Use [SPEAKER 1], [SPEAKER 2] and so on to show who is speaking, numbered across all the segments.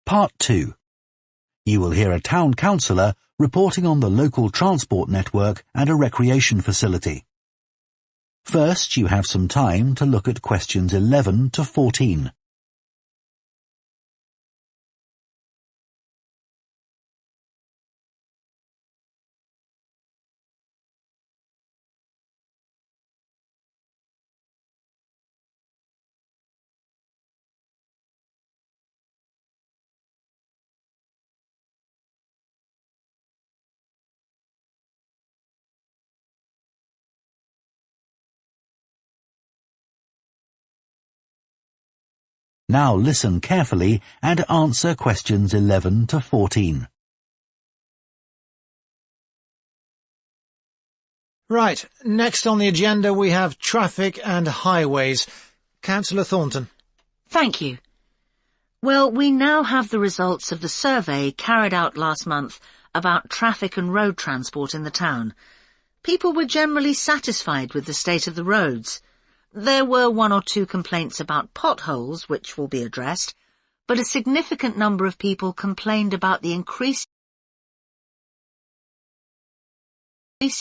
[SPEAKER 1] Part 2. You will hear a town councillor reporting on the local transport network and a recreation facility. First, you have some time to look at questions 11 to 14. Now listen carefully and answer questions 11 to 14.
[SPEAKER 2] Right, next on the agenda we have traffic and highways. Councillor Thornton.
[SPEAKER 3] Thank you. Well, we now have the results of the survey carried out last month about traffic and road transport in the town. People were generally satisfied with the state of the roads. There were 1 or 2 complaints about potholes, which will be addressed, but a significant number of people complained about the increasing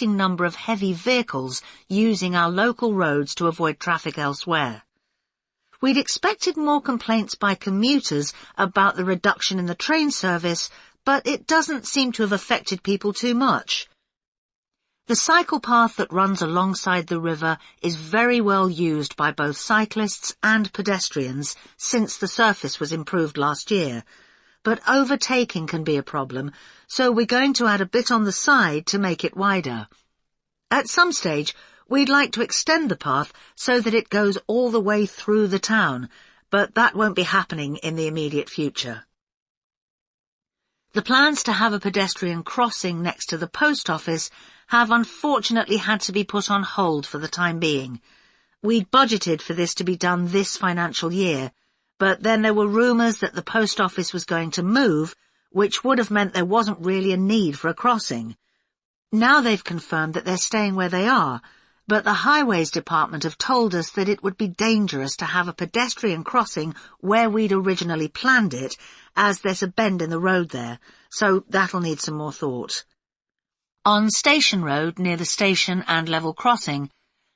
[SPEAKER 3] number of heavy vehicles using our local roads to avoid traffic elsewhere. We'd expected more complaints by commuters about the reduction in the train service, but it doesn't seem to have affected people too much. The cycle path that runs alongside the river is very well used by both cyclists and pedestrians since the surface was improved last year, but overtaking can be a problem, so we're going to add a bit on the side to make it wider. At some stage, we'd like to extend the path so that it goes all the way through the town, but that won't be happening in the immediate future. The plans to have a pedestrian crossing next to the post office have unfortunately had to be put on hold for the time being. We'd budgeted for this to be done this financial year, but then there were rumours that the post office was going to move, which would have meant there wasn't really a need for a crossing. Now they've confirmed that they're staying where they are, but the Highways Department have told us that it would be dangerous to have a pedestrian crossing where we'd originally planned it, as there's a bend in the road there, so that'll need some more thought. On Station Road, near the station and level crossing,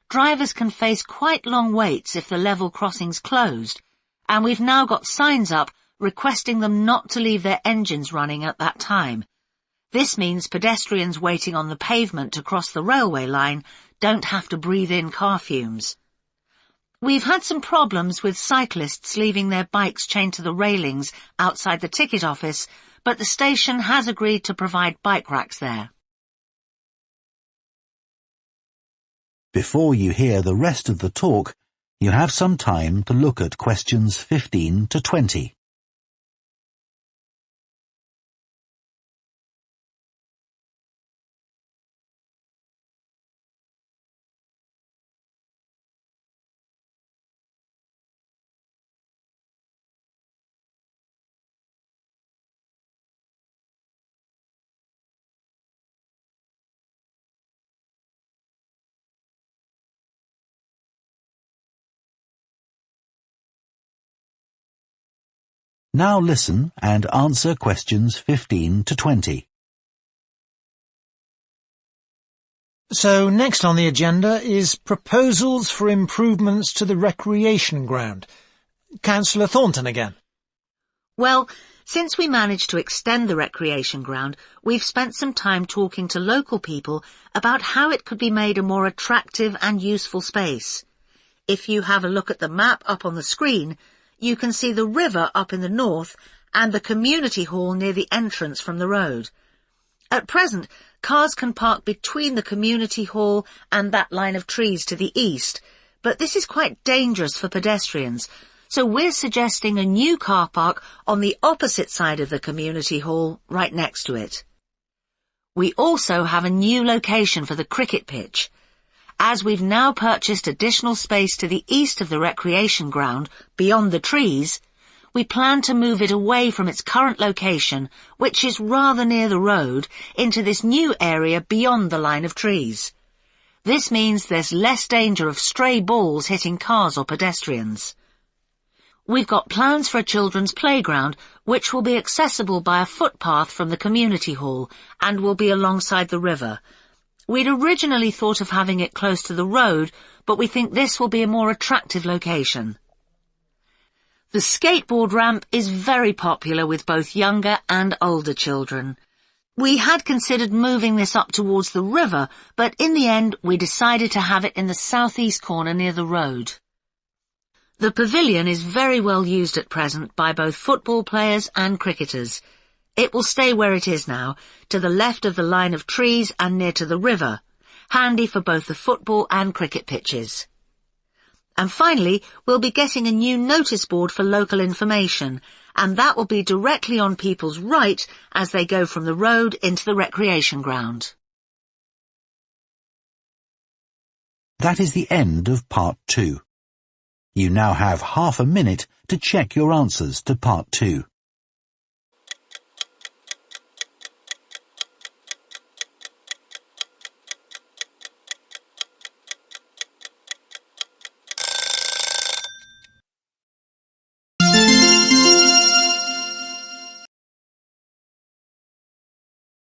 [SPEAKER 3] drivers can face quite long waits if the level crossing's closed, and we've now got signs up requesting them not to leave their engines running at that time. This means pedestrians waiting on the pavement to cross the railway line don't have to breathe in car fumes. We've had some problems with cyclists leaving their bikes chained to the railings outside the ticket office, but the station has agreed to provide bike racks there.
[SPEAKER 1] Before you hear the rest of the talk, you have some time to look at questions 15 to 20. Now listen and answer questions 15 to 20.
[SPEAKER 2] So next on the agenda is proposals for improvements to the recreation ground. Councillor Thornton again.
[SPEAKER 3] Well, since we managed to extend the recreation ground, we've spent some time talking to local people about how it could be made a more attractive and useful space. If you have a look at the map up on the screen, you can see the river up in the north and the community hall near the entrance from the road. At present, cars can park between the community hall and that line of trees to the east, but this is quite dangerous for pedestrians, so we're suggesting a new car park on the opposite side of the community hall, right next to it. We also have a new location for the cricket pitch. As we've now purchased additional space to the east of the recreation ground, beyond the trees, we plan to move it away from its current location, which is rather near the road, into this new area beyond the line of trees. This means there's less danger of stray balls hitting cars or pedestrians. We've got plans for a children's playground, which will be accessible by a footpath from the community hall and will be alongside the river. We'd originally thought of having it close to the road, but we think this will be a more attractive location. The skateboard ramp is very popular with both younger and older children. We had considered moving this up towards the river, but in the end we decided to have it in the southeast corner near the road. The pavilion is very well used at present by both football players and cricketers. It will stay where it is now, to the left of the line of trees and near to the river, handy for both the football and cricket pitches. And finally, we'll be getting a new notice board for local information, and that will be directly on people's right as they go from the road into the recreation ground.
[SPEAKER 1] That is the end of Part 2. You now have half a minute to check your answers to Part 2.